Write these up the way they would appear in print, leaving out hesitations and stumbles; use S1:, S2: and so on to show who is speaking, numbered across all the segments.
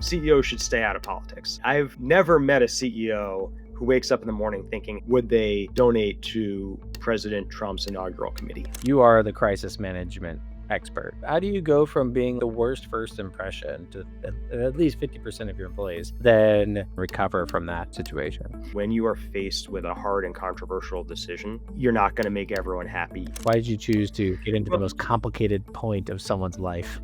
S1: CEOs should stay out of politics. I've never met a CEO who wakes up in the morning thinking, would they donate to President Trump's inaugural committee?
S2: You are the crisis management expert. How do you go from being the worst first impression to at least 50% of your employees, then recover from that situation?
S1: When you are faced with a hard and controversial decision, you're not going to make everyone happy.
S2: Why did you choose to get into the most complicated point of someone's life?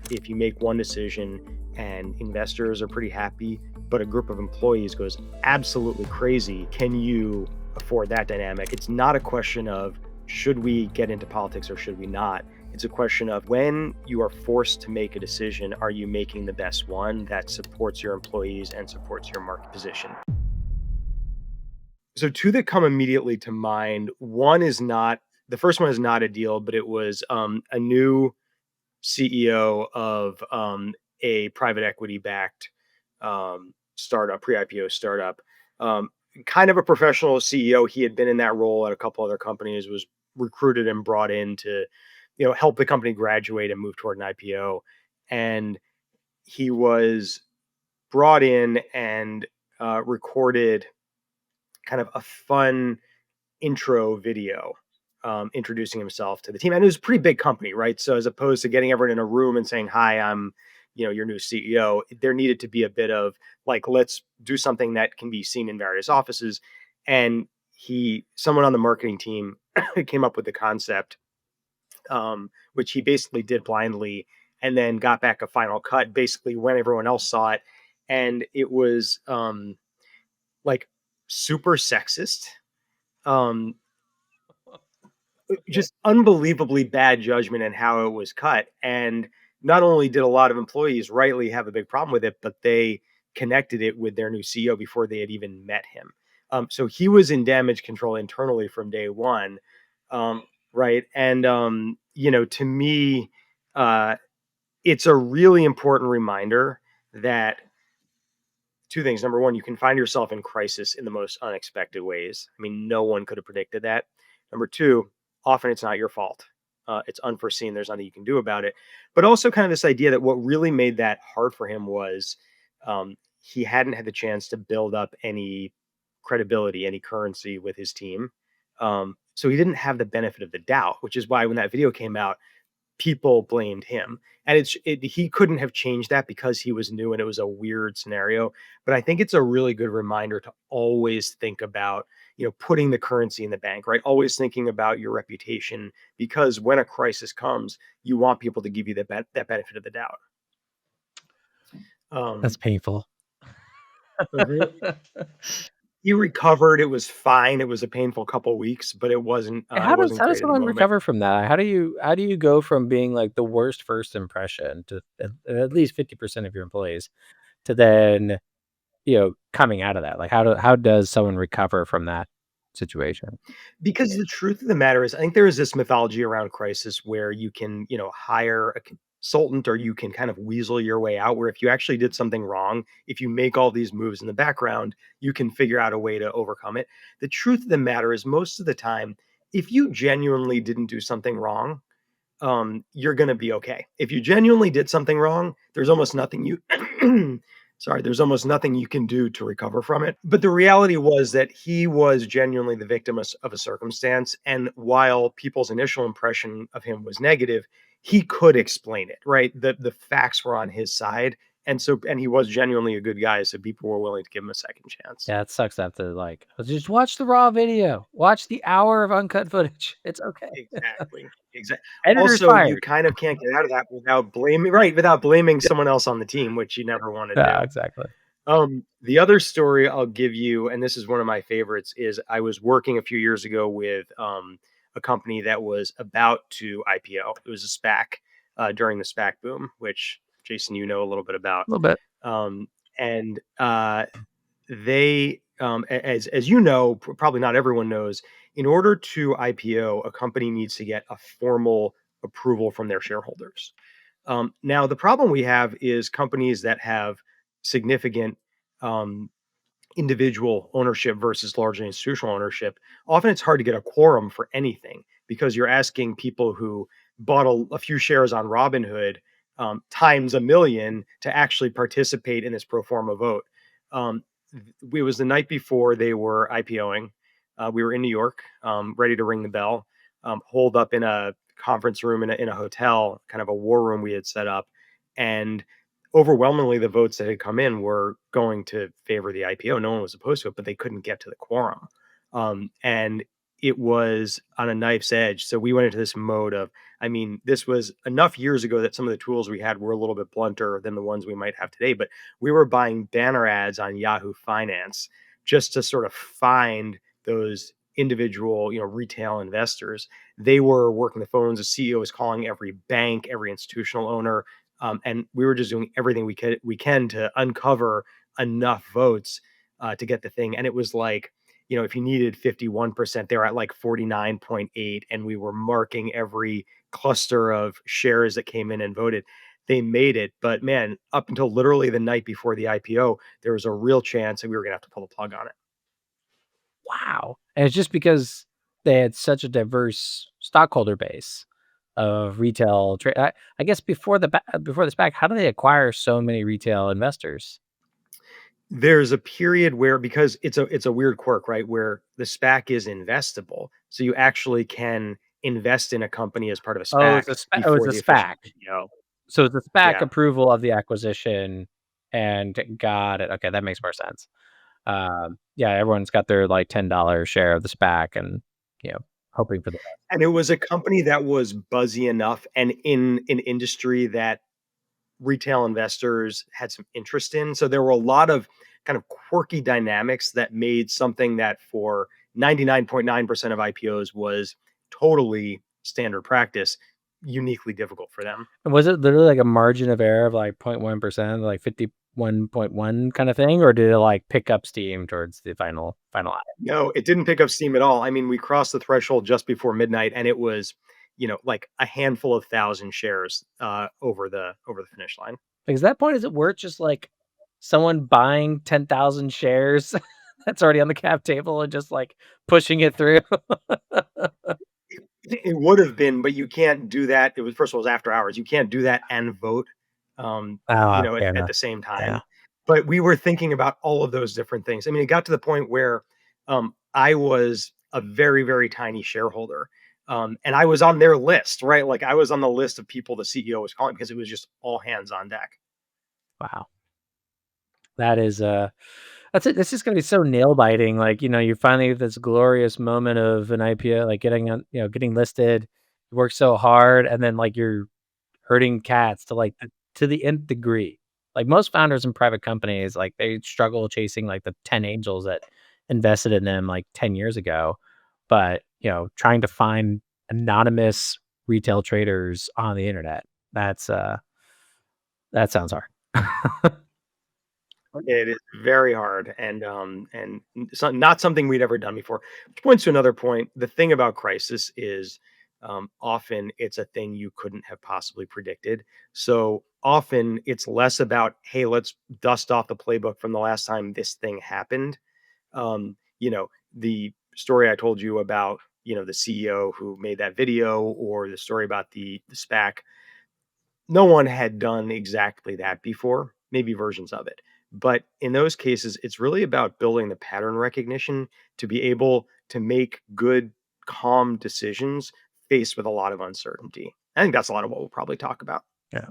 S1: If you make one decision and investors are pretty happy, but a group of employees goes absolutely crazy, can you afford that dynamic? It's not a question of should we get into politics or should we not? It's a question of when you are forced to make a decision, are you making the best one that supports your employees and supports your market position? So two that come immediately to mind, the first one is not a deal, but it was a new CEO of a private equity backed startup, pre-IPO startup. Kind of a professional CEO. He had been in that role at a couple other companies, was recruited and brought in to, help the company graduate and move toward an IPO. And he was brought in and recorded kind of a fun intro video introducing himself to the team. And it was a pretty big company, right? So as opposed to getting everyone in a room and saying, hi, I'm, your new CEO, there needed to be a bit of like, let's do something that can be seen in various offices. And someone on the marketing team came up with the concept, which he basically did blindly and then got back a final cut basically when everyone else saw it. And it was like super sexist. Just unbelievably bad judgment in how it was cut. And not only did a lot of employees rightly have a big problem with it, but they connected it with their new CEO before they had even met him. So he was in damage control internally from day one. Right. And, to me, it's a really important reminder that two things. Number one, you can find yourself in crisis in the most unexpected ways. I mean, no one could have predicted that. Number two, often it's not your fault. It's unforeseen. There's nothing you can do about it. But also, kind of this idea that what really made that hard for him was he hadn't had the chance to build up any credibility, any currency with his team. So he didn't have the benefit of the doubt, which is why when that video came out, people blamed him. And he couldn't have changed that because he was new and it was a weird scenario. But I think it's a really good reminder to always think about, putting the currency in the bank, right? Always thinking about your reputation, because when a crisis comes, you want people to give you that benefit of the doubt.
S2: That's painful.
S1: He recovered. It was fine. It was a painful couple weeks, but it wasn't.
S2: How
S1: It
S2: does
S1: wasn't great at the
S2: someone
S1: moment.
S2: recover from that? How do you go from being like the worst first impression to at least 50% of your employees to then, coming out of that? Like how does someone recover from that situation?
S1: Because the truth of the matter is, I think there is this mythology around crisis where you can, hire a consultant or you can kind of weasel your way out. Where if you actually did something wrong, if you make all these moves in the background, you can figure out a way to overcome it. The truth of the matter is, most of the time, if you genuinely didn't do something wrong, you're going to be okay. If you genuinely did something wrong, there's almost nothing there's almost nothing you can do to recover from it. But the reality was that he was genuinely the victim of a circumstance. And while people's initial impression of him was negative, he could explain it, right? The facts were on his side. And he was genuinely a good guy. So people were willing to give him a second chance.
S2: Yeah, it sucks to have to just watch the raw video. Watch the hour of uncut footage. It's okay.
S1: Exactly.
S2: Editor's
S1: Also, you
S2: fired.
S1: kind of can't get out of that without blaming someone else on the team, which you never want to
S2: Yeah,
S1: do.
S2: exactly.
S1: The other story I'll give you, and this is one of my favorites, is I was working a few years ago with a company that was about to IPO. It was a SPAC during the SPAC boom, which Jason, you know a little bit about.
S2: A little bit.
S1: And they, as you know, probably not everyone knows, in order to IPO, a company needs to get a formal approval from their shareholders. Now, the problem we have is companies that have significant um, individual ownership versus largely institutional ownership. Often it's hard to get a quorum for anything because you're asking people who bought a few shares on Robinhood times a million to actually participate in this pro forma vote. Um, it was the night before they were IPOing. We were in New York, ready to ring the bell, holed up in a conference room in a hotel, kind of a war room we had set up. And overwhelmingly, the votes that had come in were going to favor the IPO. No one was opposed to it, but they couldn't get to the quorum. And it was on a knife's edge. So we went into this mode of, I mean, this was enough years ago that some of the tools we had were a little bit blunter than the ones we might have today. But we were buying banner ads on Yahoo Finance just to sort of find those individual, retail investors. They were working the phones. The CEO was calling every bank, every institutional owner, and we were just doing everything we can to uncover enough votes to get the thing. And it was like, if you needed 51%, they were at like 49.8, and we were marking every cluster of shares that came in and voted. They made it, but man, up until literally the night before the IPO, there was a real chance that we were going to have to pull the plug on it.
S2: Wow. And it's just because they had such a diverse stockholder base of retail I guess before the SPAC, how do they acquire so many retail investors?
S1: There's a period where, because it's a weird quirk, right? Where the SPAC is investable, so you actually can invest in a company as part of a
S2: Oh,
S1: SPAC
S2: it's
S1: before
S2: a
S1: the official
S2: SPAC.
S1: IPO.
S2: So it's a SPAC
S1: Yeah.
S2: approval of the acquisition, and got it. Okay, that makes more sense. Yeah, everyone's got their, like, $10 share of the SPAC and, you know, hoping for the best.
S1: And it was a company that was buzzy enough and in an industry that retail investors had some interest in. So there were a lot of kind of quirky dynamics that made something that for 99.9% of IPOs was totally standard practice uniquely difficult for them.
S2: And was it literally like a margin of error of, like, 0.1%, like 51.1 kinda thing, or did it, like, pick up steam towards the final act?
S1: No, it didn't pick up steam at all. I mean, we crossed the threshold just before midnight, and it was, like a handful of thousand shares over the finish line.
S2: Like, at that point, is it worth just, like, someone buying 10,000 shares that's already on the cap table and just, like, pushing it through?
S1: It would have been, but you can't do that. It was, first of all, it was after hours. You can't do that and vote, at,
S2: Fair
S1: at
S2: enough.
S1: the same
S2: Yeah.
S1: time. But we were thinking about all of those different things. I mean, it got to the point where I was a very, very tiny shareholder. And I was on their list, right? Like I was on the list of people the CEO was calling because it was just all hands on deck.
S2: Wow. That is, that's it. This is gonna be so nail biting. Like, you finally have this glorious moment of an IPO, like getting on, getting listed. You work so hard, and then like you're herding cats to like to the nth degree. Like most founders in private companies, like they struggle chasing like the 10 angels that invested in them like 10 years ago. But trying to find anonymous retail traders on the internet, that's that sounds hard.
S1: It is very hard, and not something we'd ever done before. Which points to another point. The thing about crisis is, often it's a thing you couldn't have possibly predicted. So often it's less about, hey, let's dust off the playbook from the last time this thing happened. The story I told you about, the CEO who made that video, or the story about the SPAC, no one had done exactly that before, maybe versions of it. But in those cases, it's really about building the pattern recognition to be able to make good, calm decisions faced with a lot of uncertainty. I think that's a lot of what we'll probably talk about.
S2: Yeah.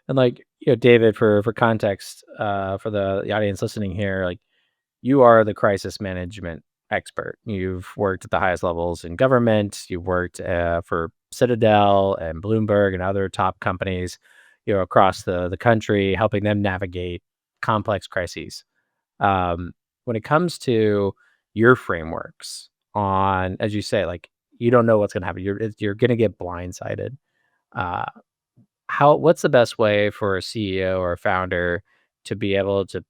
S2: And like, David, for context, for the audience listening here, like you are the crisis management expert. You've worked at the highest levels in government. You've worked for Citadel and Bloomberg and other top companies, across the country, helping them navigate complex crises. Um, when it comes to your frameworks on, as you say, like you don't know what's going to happen. You're going to get blindsided. Uh, what's the best way for a CEO or a founder to be able to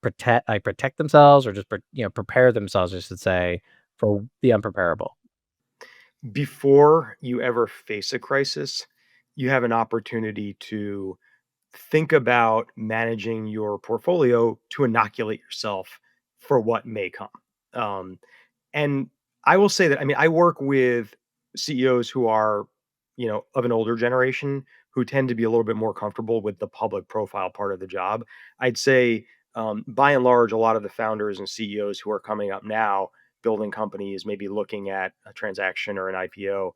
S2: protect themselves, or just prepare themselves, I should say, for the unpreparable?
S1: Before you ever face a crisis, you have an opportunity to think about managing your portfolio to inoculate yourself for what may come. Um, And I will say that, I mean, I work with CEOs who are, of an older generation, who tend to be a little bit more comfortable with the public profile part of the job. I'd say, by and large, a lot of the founders and CEOs who are coming up now, building companies, maybe looking at a transaction or an IPO,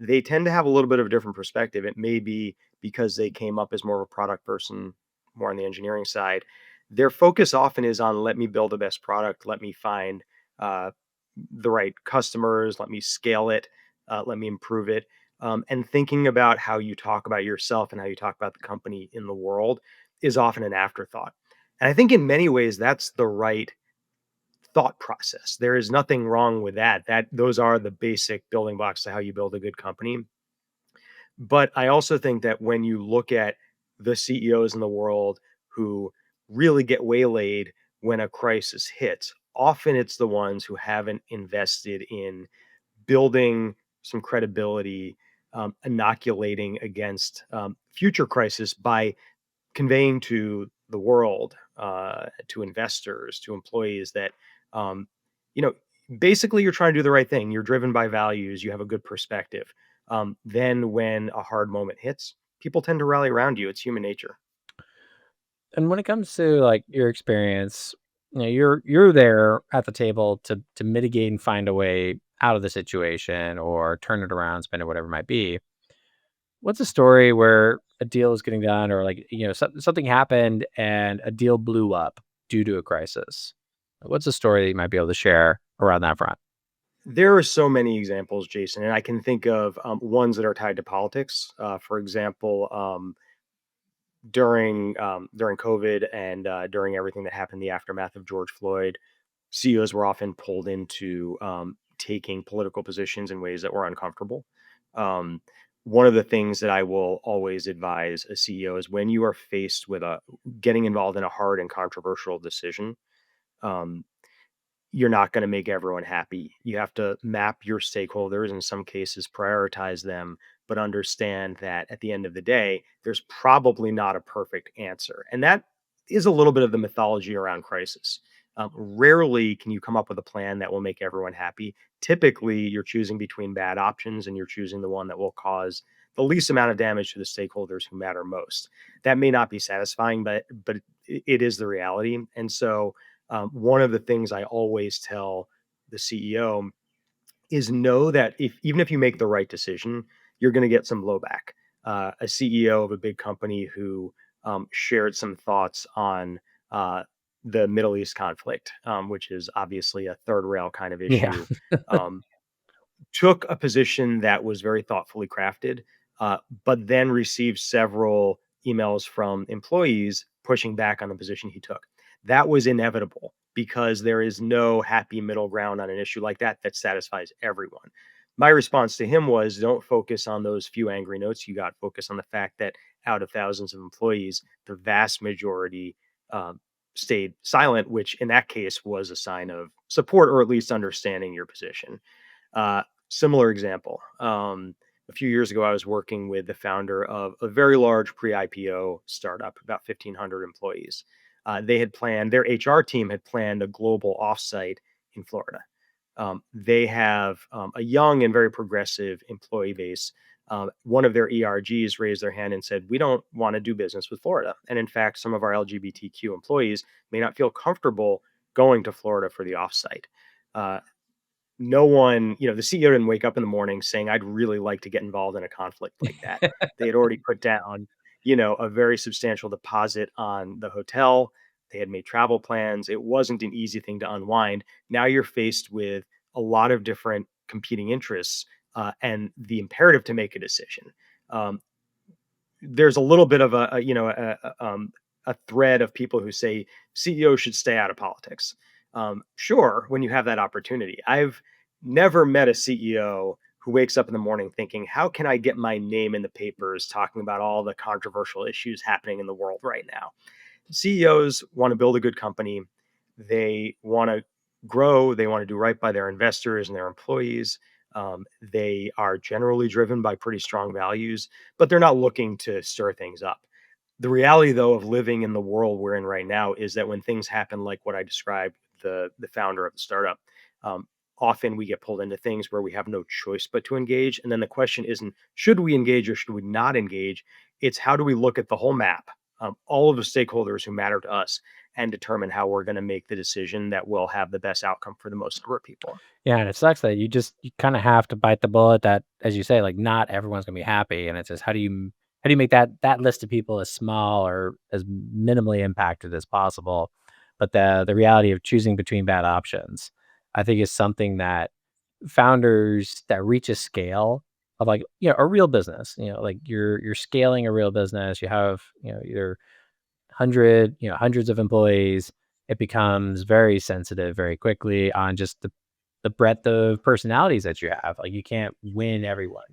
S1: they tend to have a little bit of a different perspective. It may be because they came up as more of a product person, more on the engineering side. Their focus often is on, let me build the best product, let me find uh, the right customers, let me scale it, let me improve it. And thinking about how you talk about yourself and how you talk about the company in the world is often an afterthought. And I think in many ways that's the right thought process. There is nothing wrong with that. That those are the basic building blocks to how you build a good company. But I also think that when you look at the CEOs in the world who really get waylaid when a crisis hits, often it's the ones who haven't invested in building some credibility, inoculating against future crisis by conveying to the world, to investors, to employees that, um, you know, basically you're trying to do the right thing. You're driven by values. You have a good perspective. Then when a hard moment hits, people tend to rally around you. It's human nature.
S2: And when it comes to, like, your experience, you're there at the table to mitigate and find a way out of the situation or turn it around, spin it, whatever it might be. What's a story where a deal is getting done or, like, something happened and a deal blew up due to a crisis? What's a story that you might be able to share around that front?
S1: There are so many examples, Jason, and I can think of ones that are tied to politics. For example, during COVID and during everything that happened in the aftermath of George Floyd, CEOs were often pulled into taking political positions in ways that were uncomfortable. Um, One of the things that I will always advise a CEO is when you are faced with a getting involved in a hard and controversial decision, um, you're not going to make everyone happy. You have to map your stakeholders, in some cases, prioritize them, but understand that at the end of the day, there's probably not a perfect answer. And that is a little bit of the mythology around crisis. Rarely can you come up with a plan that will make everyone happy. Typically, you're choosing between bad options and you're choosing the one that will cause the least amount of damage to the stakeholders who matter most. That may not be satisfying, but it is the reality. And so, one of the things I always tell the CEO is know that if even if you make the right decision, you're going to get some blowback. A CEO of a big company who shared some thoughts on uh, the Middle East conflict, which is obviously a third rail kind of
S2: Yeah.
S1: issue. Um, Took a position that was very thoughtfully crafted, but then received several emails from employees pushing back on the position he took. That was inevitable because there is no happy middle ground on an issue like that that satisfies everyone. My response to him was, don't focus on those few angry notes you got. Focus on the fact that out of thousands of employees, the vast majority stayed silent, which in that case was a sign of support or at least understanding your position. Similar example. A few years ago, I was working with the founder of a very large pre-IPO startup, about 1,500 employees. They had planned, their HR team had planned a global offsite in Florida. They have a young and very progressive employee base. One of their ERGs raised their hand and said, "We don't want to do business with Florida." And in fact, some of our LGBTQ employees may not feel comfortable going to Florida for the offsite. Uh, no one, the CEO didn't wake up in the morning saying, "I'd really like to get involved in a conflict like that." They had already put down, a very substantial deposit on the hotel. They had made travel plans. It wasn't an easy thing to unwind. Now you're faced with a lot of different competing interests, and the imperative to make a decision. Um, there's a little bit of a thread of people who say CEOs should stay out of politics. Sure, when you have that opportunity. I've never met a CEO who wakes up in the morning thinking, "How can I get my name in the papers talking about all the controversial issues happening in the world right now?" CEOs want to build a good company. They want to grow. They want to do right by their investors and their employees. They are generally driven by pretty strong values, but they're not looking to stir things up. The reality, though, of living in the world we're in right now is that when things happen like what I described, the founder of the startup, um, often we get pulled into things where we have no choice but to engage. And then the question isn't should we engage or should we not engage? It's how do we look at the whole map, all of the stakeholders who matter to us, and determine how we're going to make the decision that will have the best outcome for the most number of people.
S2: Yeah, and it sucks that you kinda have to bite the bullet that, as you say, like, not everyone's gonna be happy, and it's just how do you make that list of people as small or as minimally impacted as possible? But the reality of choosing between bad options, I think is something that founders that reach a scale of, like, a real business, like, you're scaling a real business, you have, either hundreds of employees, it becomes very sensitive very quickly on just the breadth of personalities that you have. Like, you can't win everyone.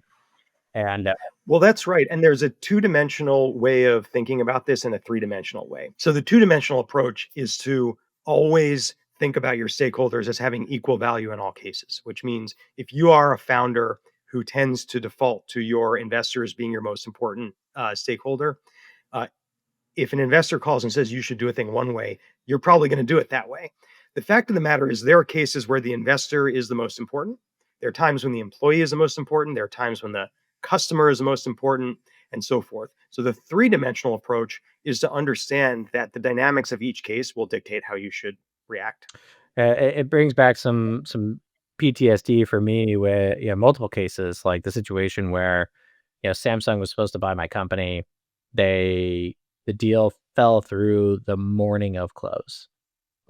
S2: And,
S1: Well, that's right. And there's a two-dimensional way of thinking about this and a three-dimensional way. So the two-dimensional approach is to always think about your stakeholders as having equal value in all cases, which means if you are a founder who tends to default to your investors being your most important stakeholder, uh, if an investor calls and says you should do a thing one way, you're probably going to do it that way. The fact of the matter is, there are cases where the investor is the most important. There are times when the employee is the most important. There are times when the customer is the most important, and so forth. So, the three-dimensional approach is to understand that the dynamics of each case will dictate how you should react.
S2: it brings back some PTSD for me with, multiple cases, like the situation where, Samsung was supposed to buy my company. They the deal fell through the morning of close.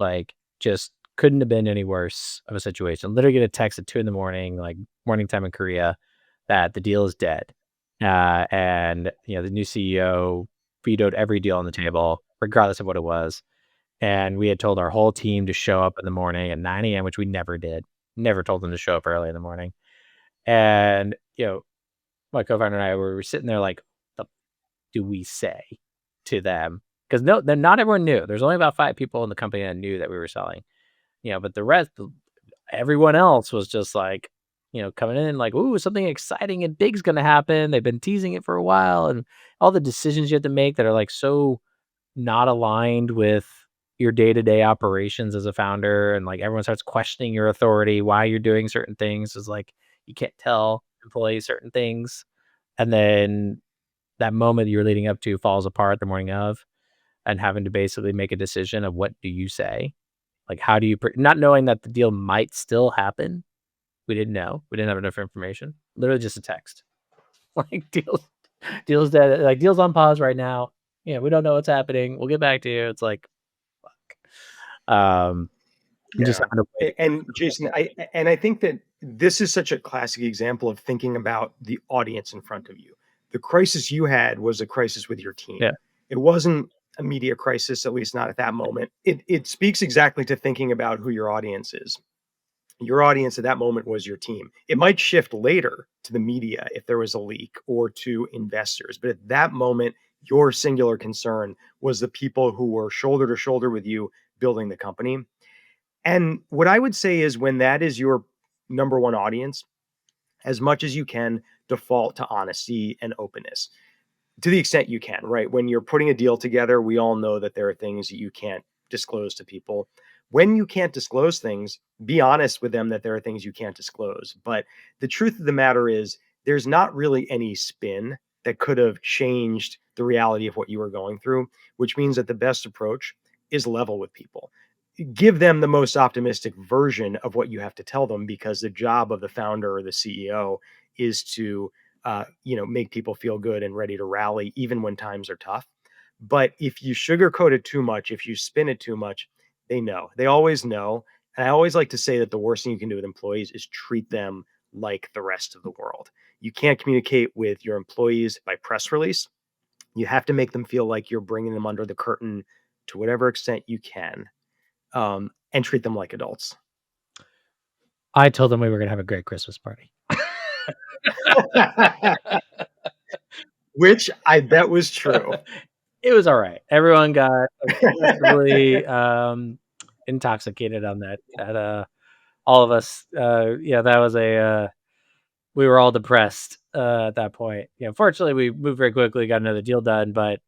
S2: Like, just couldn't have been any worse of a situation. Literally get a text at 2 in the morning, like, morning time in Korea, that the deal is dead. And, the new CEO vetoed every deal on the table, regardless of what it was. And we had told our whole team to show up in the morning at 9 a.m., which we never did. Never told them to show up early in the morning. And, my co-founder and I were sitting there like, "The do we say to them?" Because no, then not everyone knew. There's only about 5 people in the company that knew that we were selling. But the rest, everyone else was just like, coming in like, "Ooh, something exciting and big's gonna happen." They've been teasing it for a while, and all the decisions you have to make that are, like, so not aligned with your day-to-day operations as a founder, and, like, everyone starts questioning your authority, why you're doing certain things is, like, you can't tell employees certain things, and then that moment you're leading up to falls apart the morning of, and having to basically make a decision of what do you say? Like, how do you not knowing that the deal might still happen. We didn't know. We didn't have enough information. Literally just a text. Like, deals dead, like, deals on pause right now. We don't know what's happening. We'll get back to you. It's like, um, just
S1: Yeah.
S2: having to wait.
S1: And Jason, I think that this is such a classic example of thinking about the audience in front of you. The crisis you had was a crisis with your
S2: Yeah.
S1: team. It wasn't a media crisis, at least not at that moment. It speaks exactly to thinking about who your audience is. Your audience at that moment was your team. It might shift later to the media if there was a leak or to investors, but at that moment, your singular concern was the people who were shoulder to shoulder with you building the company. And what I would say is when that is your number one audience, as much as you can, default to honesty and openness to the extent you can, right? When you're putting a deal together, we all know that there are things that you can't disclose to people. When you can't disclose things, be honest with them that there are things you can't disclose. But the truth of the matter is, there's not really any spin that could have changed the reality of what you were going through, which means that the best approach is level with people. Give them the most optimistic version of what you have to tell them because the job of the founder or the CEO is to make people feel good and ready to rally even when times are tough. But if you sugarcoat it too much, if you spin it too much, they know. They always know. And I always like to say that the worst thing you can do with employees is treat them like the rest of the world. You can't communicate with your employees by press release. You have to make them feel like you're bringing them under the curtain to whatever extent you can, and treat them like adults.
S2: I told them we were gonna have a great Christmas party.
S1: Which I bet was true.
S2: It was alright. Everyone got aggressively, intoxicated on that, all of us, yeah, that was we were all depressed, at that point. Fortunately, we moved very quickly, got another deal done, but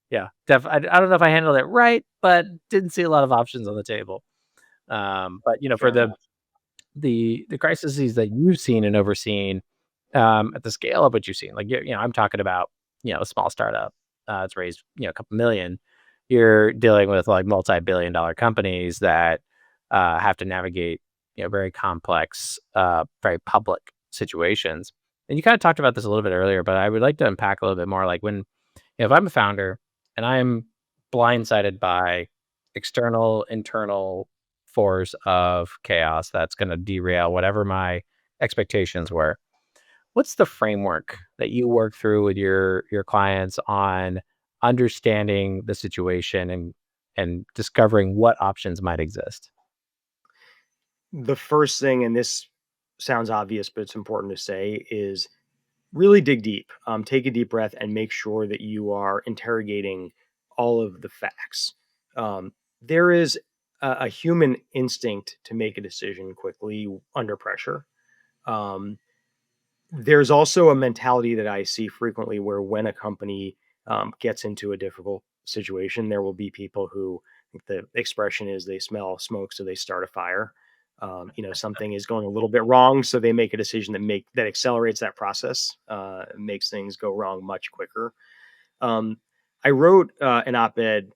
S2: yeah, I don't know if I handled it right, but didn't see a lot of options on the table. But, for
S1: Fair enough.
S2: the crises that you've seen and overseen, at the scale of what you've seen, like, I'm talking about, a small startup, it's raised, a couple million. You're dealing with, like, multi-billion dollar companies that, have to navigate, very complex, very public situations. And you kinda talked about this a little bit earlier, but I would like to unpack a little bit more, like, if I'm a founder and I'm blindsided by external, internal force of chaos that's gonna derail whatever my expectations were, what's the framework that you work through with your clients on understanding the situation and discovering what options might exist?
S1: The first thing, and this sounds obvious, but it's important to say, is really dig deep. Take a deep breath and make sure that you are interrogating all of the facts. There is a human instinct to make a decision quickly under pressure. Um, there's also a mentality that I see frequently where when a company gets into a difficult situation, there will be people who, I think the expression is, they smell smoke, so they start a fire. Something is going a little bit wrong, so they make a decision that accelerates that process, makes things go wrong much quicker. Um, I wrote an op-ed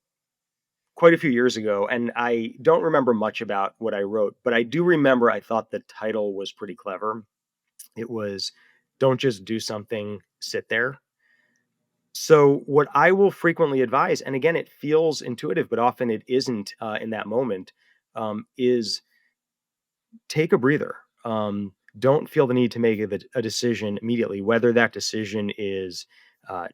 S1: quite a few years ago, and I don't remember much about what I wrote, but I do remember I thought the title was pretty clever. It was, "Don't just do something, sit there." So, what I will frequently advise, and again, it feels intuitive, but often it isn't in that moment, is take a breather. Don't feel the need to make a decision immediately, whether that decision is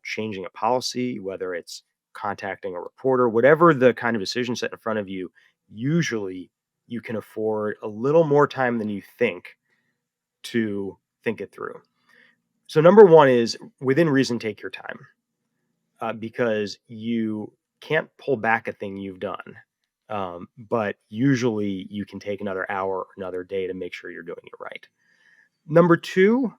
S1: changing a policy, whether it's contacting a reporter, whatever the kind of decision set in front of you. Usually, you can afford a little more time than you think to think it through. So, number one is within reason, take your time, because you can't pull back a thing you've done. But usually you can take another hour or another day to make sure you're doing it right. Number two,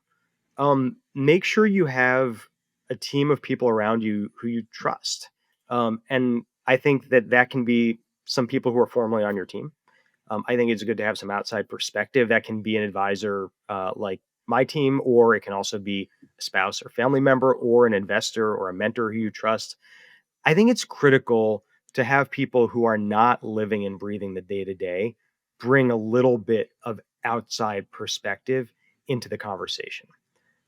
S1: make sure you have a team of people around you who you trust. And I think that that can be some people who are formally on your team. I think it's good to have some outside perspective. That can be an advisor, like my team, or it can also be a spouse or family member, or an investor or a mentor who you trust. I think it's critical to have people who are not living and breathing the day to day bring a little bit of outside perspective into the conversation.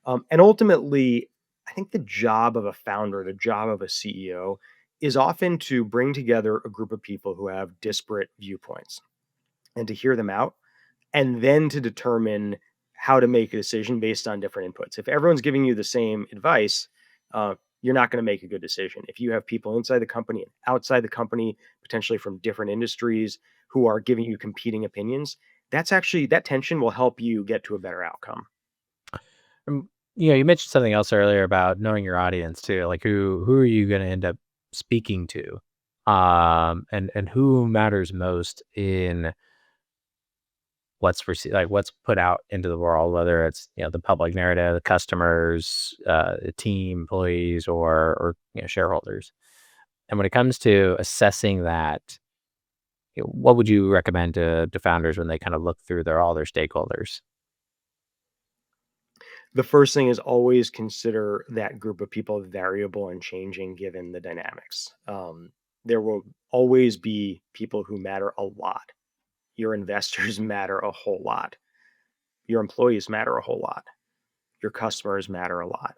S1: And ultimately, I think the job of a founder, the job of a CEO, is often to bring together a group of people who have disparate viewpoints and to hear them out, and then to determine how to make a decision based on different inputs. If everyone's giving you the same advice, you're not going to make a good decision. If you have people inside the company and outside the company, potentially from different industries, who are giving you competing opinions, that tension will help you get to a better outcome.
S2: Um, you mentioned something else earlier about knowing your audience too. Like, who are you going to end up speaking to, and who matters most in what's put out into the world, whether it's the public narrative, the customers, the team, employees, or shareholders. And when it comes to assessing that, what would you recommend to founders when they kind of look through all their stakeholders?
S1: The first thing is always consider that group of people variable and changing given the dynamics. There will always be people who matter a lot. Your investors matter a whole lot. Your employees matter a whole lot. Your customers matter a lot.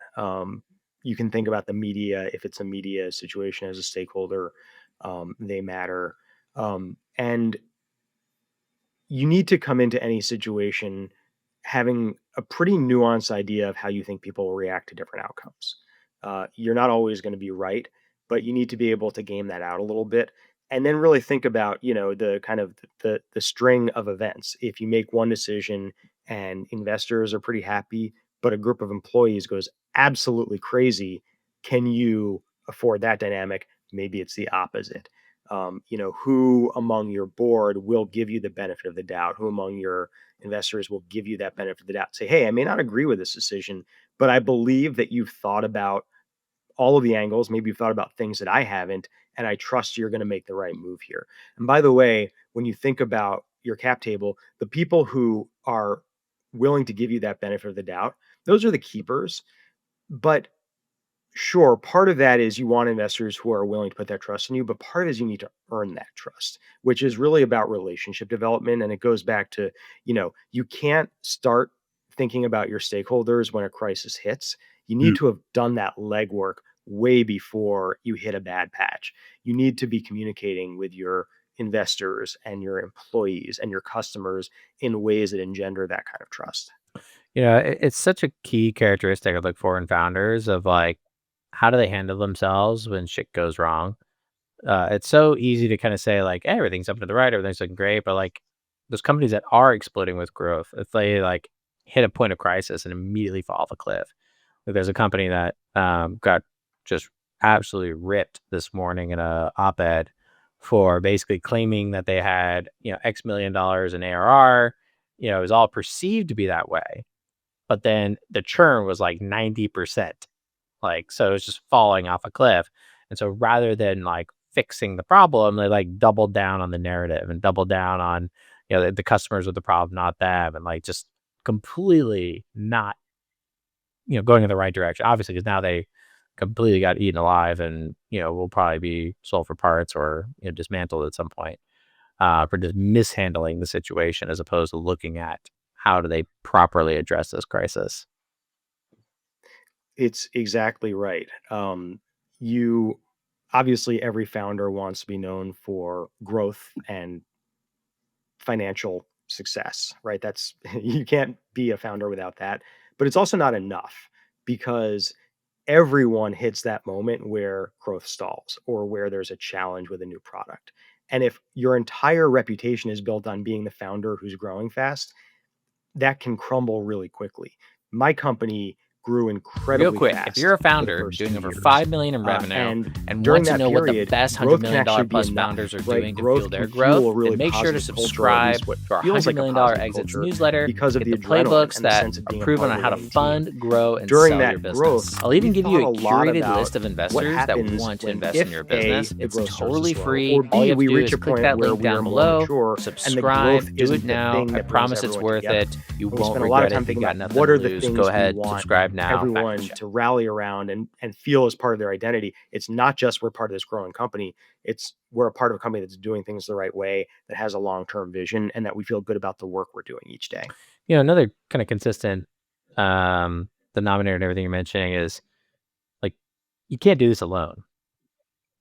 S1: You can think about the media. If it's a media situation as a stakeholder, they matter. And you need to come into any situation having a pretty nuanced idea of how you think people will react to different outcomes. You're not always going to be right, but you need to be able to game that out a little bit, and then really think about the kind of the string of events. If you make one decision and investors are pretty happy, but a group of employees goes absolutely crazy, can you afford that dynamic? Maybe it's the opposite. Who among your board will give you the benefit of the doubt? Who among your investors will give you that benefit of the doubt? Say, hey, I may not agree with this decision, but I believe that you've thought about all of the angles. Maybe you've thought about things that I haven't, and I trust you're going to make the right move here. And by the way, when you think about your cap table, the people who are willing to give you that benefit of the doubt, those are the keepers. But sure, part of that is you want investors who are willing to put that trust in you, but part of it is you need to earn that trust, which is really about relationship development. And it goes back to, you can't start thinking about your stakeholders when a crisis hits. You need to have done that legwork way before you hit a bad patch. You need to be communicating with your investors and your employees and your customers in ways that engender that kind of trust.
S2: It's such a key characteristic I look for in founders of like, how do they handle themselves when shit goes wrong? It's so easy to kind of say like, "Hey, everything's up to the right, everything's looking great," but like those companies that are exploding with growth, if they like hit a point of crisis and immediately fall off a cliff. Like, there's a company that got just absolutely ripped this morning in a op-ed for basically claiming that they had X million dollars in ARR. It was all perceived to be that way, but then the churn was like 90%. Like, so it's just falling off a cliff. And so rather than like fixing the problem, they like doubled down on the narrative and doubled down on, the customers with the problem, not them. And like just completely not, going in the right direction. Obviously, because now they completely got eaten alive and, will probably be sold for parts or, dismantled at some point for just mishandling the situation as opposed to looking at how do they properly address this crisis.
S1: It's exactly right. You obviously every founder wants to be known for growth and financial success, right? That's you can't be a founder without that. But it's also not enough because everyone hits that moment where growth stalls or where there's a challenge with a new product. And if your entire reputation is built on being the founder who's growing fast, that can crumble really quickly. My company grew
S2: Real
S1: incredibly
S2: quick, if you're
S1: fast
S2: a
S1: for the
S2: founder
S1: first
S2: doing
S1: two
S2: over
S1: years.
S2: 5 million in revenue
S1: And
S2: and
S1: during
S2: want to
S1: that
S2: know what the
S1: period,
S2: best 100
S1: growth can
S2: million dollar
S1: actually be
S2: plus
S1: enough,
S2: founders are
S1: right?
S2: doing to
S1: Growth
S2: fuel
S1: can
S2: their
S1: fuel a
S2: growth,
S1: really
S2: then make sure to
S1: positive culture, or at
S2: subscribe
S1: least what
S2: to our
S1: feels
S2: $100
S1: like a
S2: million dollar
S1: positive
S2: exits
S1: culture
S2: newsletter
S1: because
S2: to
S1: of
S2: get
S1: the
S2: the
S1: adrenaline
S2: playbooks
S1: and the
S2: that
S1: sense of
S2: are
S1: being a
S2: proven
S1: part
S2: on
S1: of a
S2: how to
S1: winning team.
S2: fund, grow, and
S1: During
S2: sell your
S1: that growth,
S2: business. I'll
S1: we
S2: even give you
S1: thought
S2: a
S1: a lot
S2: curated
S1: about
S2: list of
S1: what
S2: investors that
S1: happens
S2: want to
S1: when
S2: invest in
S1: if
S2: your
S1: A,
S2: business.
S1: the
S2: It's
S1: growth starts to
S2: totally
S1: slow,
S2: free.
S1: or
S2: All you
S1: B,
S2: have to
S1: we
S2: do
S1: reach
S2: is
S1: a
S2: click
S1: point
S2: that
S1: where
S2: link
S1: we
S2: down
S1: are more
S2: below,
S1: mature and the growth
S2: subscribe, do it
S1: isn't the
S2: now.
S1: thing
S2: I
S1: that brings
S2: promise it's
S1: everyone
S2: worth
S1: together.
S2: it. You
S1: And we
S2: won't
S1: spend a lot of
S2: regret it
S1: time
S2: if you
S1: thinking
S2: got
S1: about
S2: nothing
S1: what
S2: to
S1: are the
S2: lose. Go
S1: things we
S2: ahead,
S1: want
S2: subscribe now. Back to the
S1: everyone
S2: show.
S1: to rally around and feel as part of their identity. It's not just we're part of this growing company. It's we're a part of a company that's doing things the right way, that has a long-term vision, and that we feel good about the work we're doing each day.
S2: Another kind of consistent denominator and everything you're mentioning is like you can't do this alone.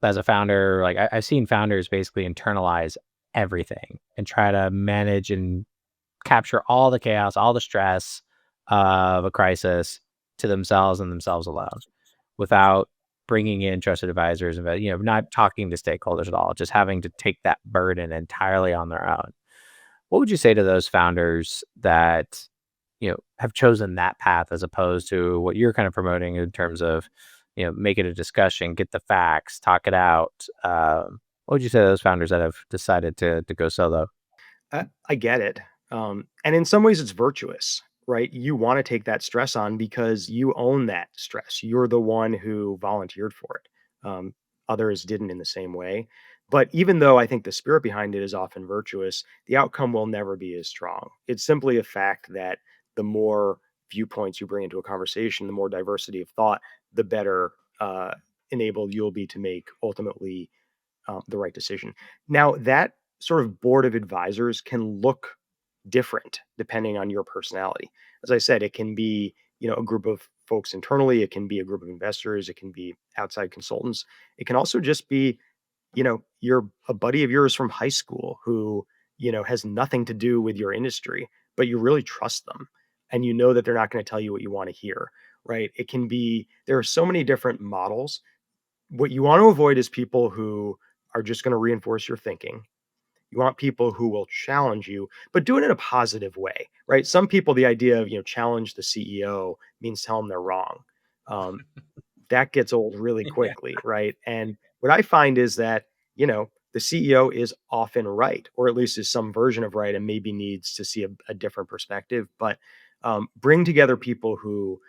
S2: As a founder, like I've seen founders basically internalize everything and try to manage and capture all the chaos, all the stress of a crisis to themselves and themselves alone without bringing in trusted advisors and not talking to stakeholders at all, just having to take that burden entirely on their own. What would you say to those founders that have chosen that path as opposed to what you're kind of promoting in terms of, make it a discussion, get the facts, talk it out? What would you say to those founders that have decided to go solo?
S1: I get it. And in some ways, it's virtuous, right? You want to take that stress on because you own that stress. You're the one who volunteered for it. Others didn't in the same way. But even though I think the spirit behind it is often virtuous, the outcome will never be as strong. It's simply a fact that the more viewpoints you bring into a conversation, the more diversity of thought, the better enabled you'll be to make ultimately the right decision. Now, that sort of board of advisors can look different depending on your personality. As I said, it can be, a group of folks internally, it can be a group of investors, it can be outside consultants. It can also just be, you're a buddy of yours from high school who, has nothing to do with your industry, but you really trust them and you know that they're not going to tell you what you want to hear, right? It can be there are so many different models. What you want to avoid is people who are just going to reinforce your thinking. You want people who will challenge you, but do it in a positive way, right? Some people, the idea of, challenge the CEO means tell them they're wrong. Um, that gets old really
S2: Yeah.
S1: quickly, right? And what I find is that, the CEO is often right, or at least is some version of right, and maybe needs to see a different perspective. But bring together people who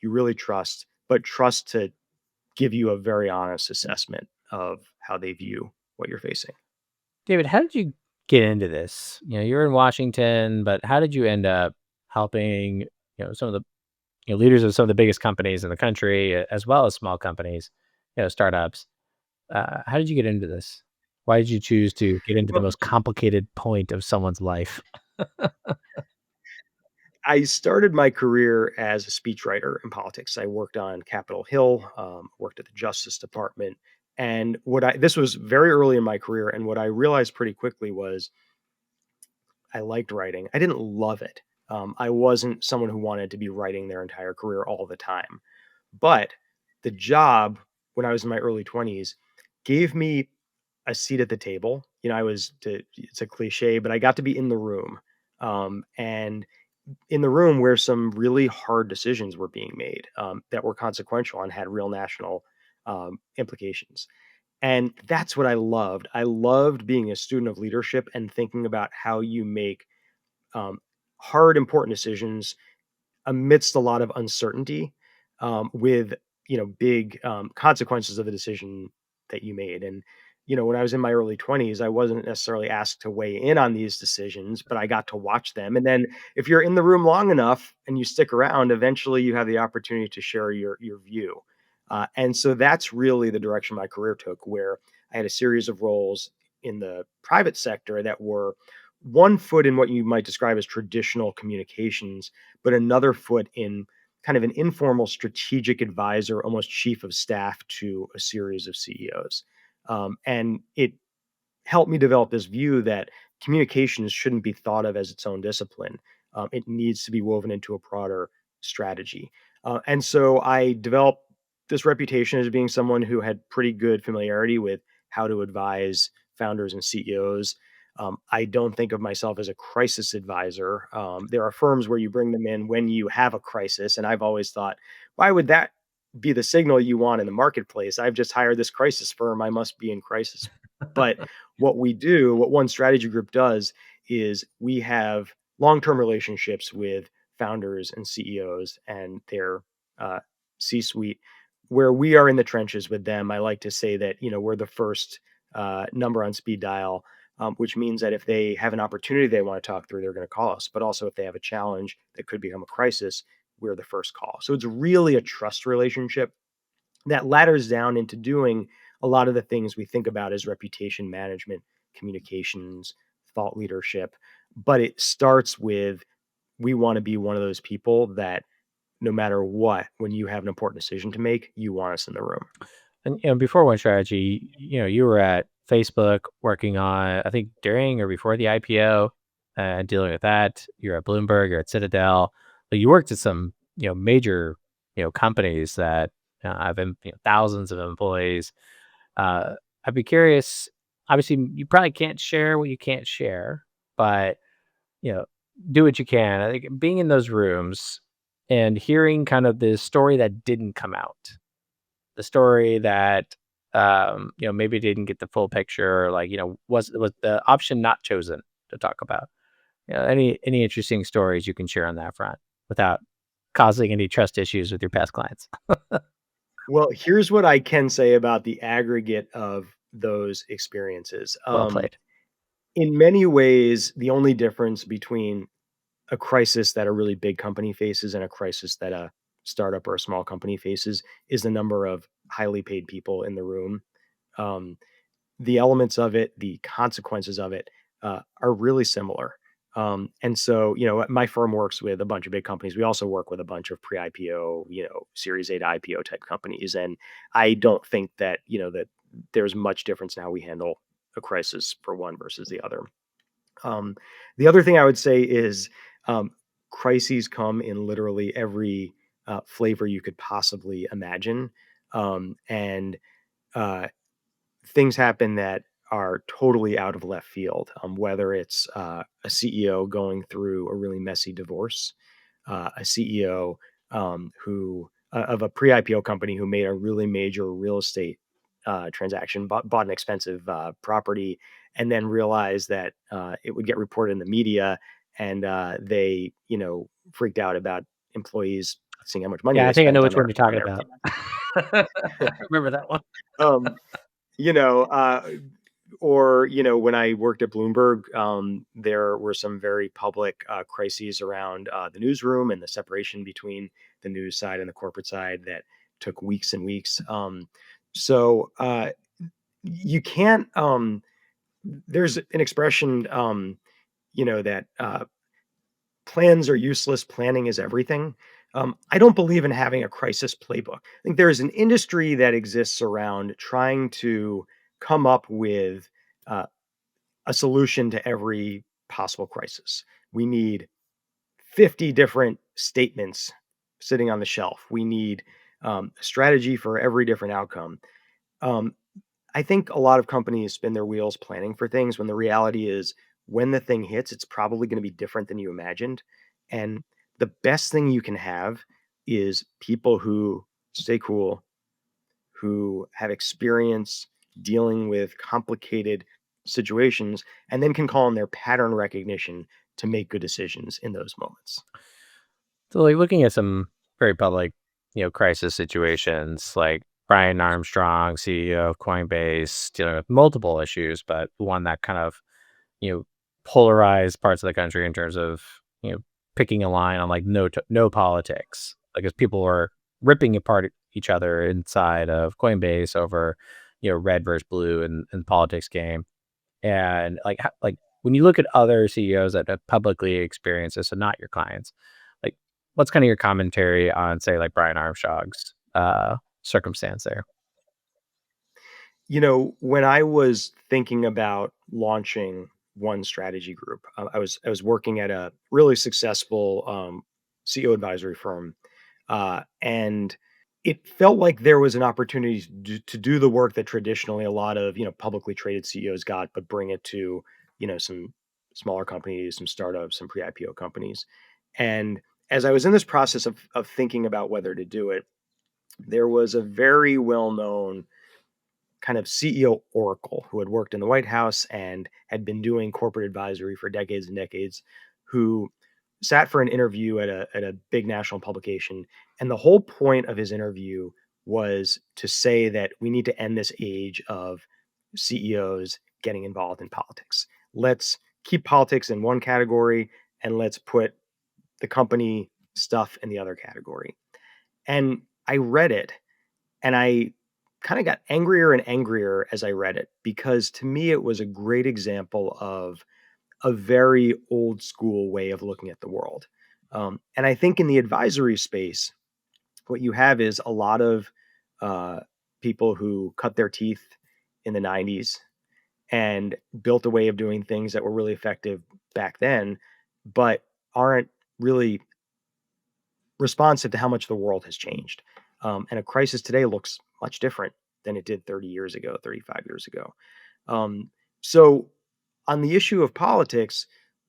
S1: you really trust, but trust to give you a very honest assessment of how they view what you're facing.
S2: David, how did you get into this? You're in Washington, but how did you end up helping, some of the leaders of some of the biggest companies in the country, as well as small companies, startups? How did you get into this? Why did you choose to get into the
S1: Well,
S2: most complicated point of someone's life?
S1: I started my career as a speechwriter in politics. I worked on Capitol Hill, worked at the Justice Department, and what I this was very early in my career, and what I realized pretty quickly was I liked writing. I didn't love it. I wasn't someone who wanted to be writing their entire career all the time, but the job when I was in my early 20s gave me a seat at the table. It's a cliche, but I got to be in the room. And in the room where some really hard decisions were being made, that were consequential and had real national implications. And that's what I loved. I loved being a student of leadership and thinking about how you make um, hard, important decisions amidst a lot of uncertainty, with big consequences of the decision that you made. And when I was in my early 20s, I wasn't necessarily asked to weigh in on these decisions, but I got to watch them. And then if you're in the room long enough and you stick around, eventually you have the opportunity to share your view. And so that's really the direction my career took, where I had a series of roles in the private sector that were one foot in what you might describe as traditional communications, but another foot in kind of an informal strategic advisor, almost chief of staff to a series of CEOs. And it helped me develop this view that communications shouldn't be thought of as its own discipline. It needs to be woven into a broader strategy. And so I developed this reputation as being someone who had pretty good familiarity with how to advise founders and CEOs. I don't think of myself as a crisis advisor. There are firms where you bring them in when you have a crisis. And I've always thought, why would that be the signal you want in the marketplace? I've just hired this crisis firm. I must be in crisis. But what one strategy group does is we have long-term relationships with founders and CEOs and their uh, C-suite, where we are in the trenches with them. I like to say that we're the first number on speed dial, which means that if they have an opportunity they want to talk through, they're going to call us. But also, if they have a challenge that could become a crisis, we're the first call. So it's really a trust relationship that ladders down into doing a lot of the things we think about as reputation management, communications, thought leadership. But it starts with we want to be one of those people that no matter what, when you have an important decision to make, you want us in the room.
S2: And before One Strategy, you were at Facebook working on, I think, during or before the IPO, dealing with that. You're at Bloomberg, you're at Citadel. But you worked at some, major, companies that have thousands of employees. Uh, I'd be curious. Obviously, you probably can't share what you can't share, but you know, do what you can. I think being in those rooms and hearing kind of the story that didn't come out, the story that maybe didn't get the full picture, like, was the option not chosen to talk about. Any interesting stories you can share on that front without causing any trust issues with your past clients.
S1: Well, here's what I can say about the aggregate of those experiences.
S2: Well played.
S1: In many ways, the only difference between a crisis that a really big company faces and a crisis that a startup or a small company faces is the number of highly paid people in the room. Um, the elements of it, the consequences of it, are really similar. And so, my firm works with a bunch of big companies. We also work with a bunch of pre-IPO, Series A to IPO type companies. And I don't think that that there's much difference in how we handle a crisis for one versus the other. Um, the other thing I would say is um, crises come in literally every flavor you could possibly imagine. And uh, things happen that are totally out of left field, whether it's a CEO going through a really messy divorce, a CEO who of a pre-IPO company who made a really major real estate transaction, bought an expensive property, and then realized that it would get reported in the media, and they freaked out about employees seeing how much money
S2: Yeah, I
S1: they
S2: think I know
S3: spent
S2: which one you're
S1: on
S2: talking
S1: their
S2: about. I remember that one.
S1: um, you know, uh, Or, when I worked at Bloomberg, there were some very public crises around the newsroom and the separation between the news side and the corporate side that took weeks and weeks. So you can't. There's an expression, that plans are useless, planning is everything. I don't believe in having a crisis playbook. I think there is an industry that exists around trying to come up with uh, a solution to every possible crisis. We need 50 different statements sitting on the shelf. We need a strategy for every different outcome. Um, I think a lot of companies spin their wheels planning for things when the reality is when the thing hits, it's probably going to be different than you imagined. And the best thing you can have is people who stay cool, who have experience dealing with complicated situations, and then can call on their pattern recognition to make good decisions in those moments.
S2: So, like, looking at some very public, crisis situations, like Brian Armstrong, CEO of Coinbase, dealing with multiple issues, but one that kind of, you know, polarized parts of the country in terms of, you know, picking a line on like no politics. Like, as people were ripping apart each other inside of Coinbase over, red versus blue and politics game. And like, when you look at other CEOs that have publicly experienced this and not your clients, like, what's kind of your commentary on, say, like Brian Armstrong's circumstance there?
S1: When I was thinking about launching one strategy group, I was working at a really successful CEO advisory firm, and it felt like there was an opportunity to do the work that traditionally a lot of publicly traded CEOs got, but bring it to some smaller companies, some startups, some pre-IPO companies. And as I was in this process of thinking about whether to do it, there was a very well known kind of CEO oracle who had worked in the White House and had been doing corporate advisory for decades and decades, who sat for an interview at a big national publication. And the whole point of his interview was to say that we need to end this age of CEOs getting involved in politics. Let's keep politics in one category and let's put the company stuff in the other category. And I read it and I kind of got angrier and angrier as I read it because to me it was a great example of a very old school way of looking at the world. And I think in the advisory space, what you have is a lot of uh, people who cut their teeth in the 90s and built a way of doing things that were really effective back then, but aren't really responsive to how much the world has changed. And a crisis today looks much different than it did 30 years ago, 35 years ago. Um, so, on the issue of politics,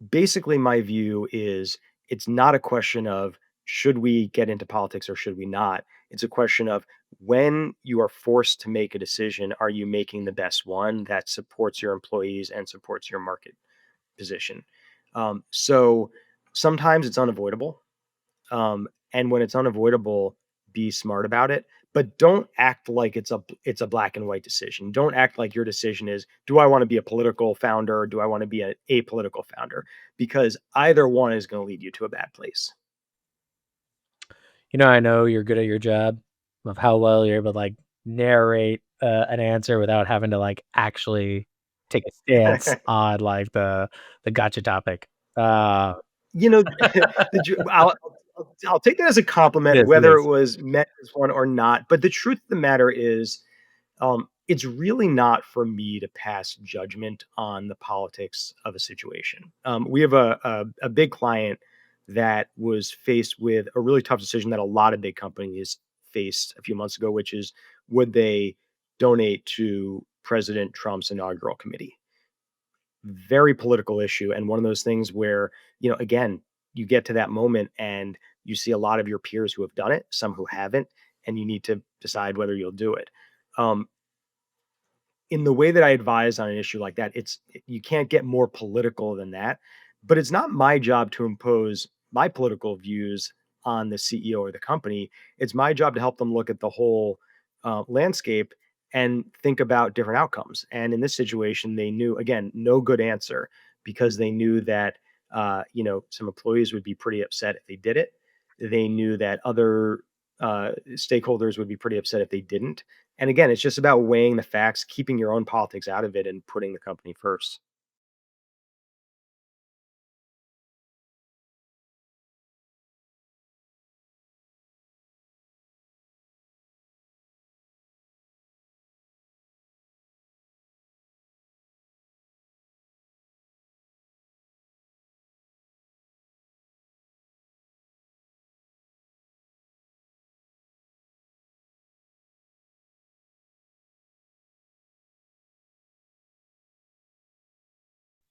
S1: basically, my view is it's not a question of should we get into politics or should we not. It's a question of when you are forced to make a decision, are you making the best one that supports your employees and supports your market position? So, sometimes it's unavoidable, and when it's unavoidable, be smart about it, but don't act like it's a black and white decision. Don't act like your decision is, do I want to be a political founder or do I want to be a apolitical founder? Because either one is going to lead you to a bad place.
S2: I know you're good at your job of how well you're able to like narrate an answer without having to like actually take a stance on like the gotcha topic. Uh,
S1: The I'll take that as a
S2: it
S1: compliment,
S2: is. It
S1: whether it
S2: is.
S1: was meant as one or not. But the truth of the matter is, it's really not for me to pass judgment on the politics of a situation. We have a big client that was faced with a really tough decision that a lot of big companies faced a few months ago, which is would they donate to President Trump's inaugural committee? Very political issue, and one of those things where, again, you get to that moment and you see a lot of your peers who have done it, some who haven't, and you need to decide whether you'll do it. Um, in the way that I advise on an issue like that, you can't get more political than that. But it's not my job to impose my political views on the CEO or the company. It's my job to help them look at the whole landscape and think about different outcomes. And in this situation, they knew, again, no good answer, because they knew that some employees would be pretty upset if they did it. They knew that other stakeholders would be pretty upset if they didn't. And again, it's just about weighing the facts, keeping your own politics out of it, and putting the company first.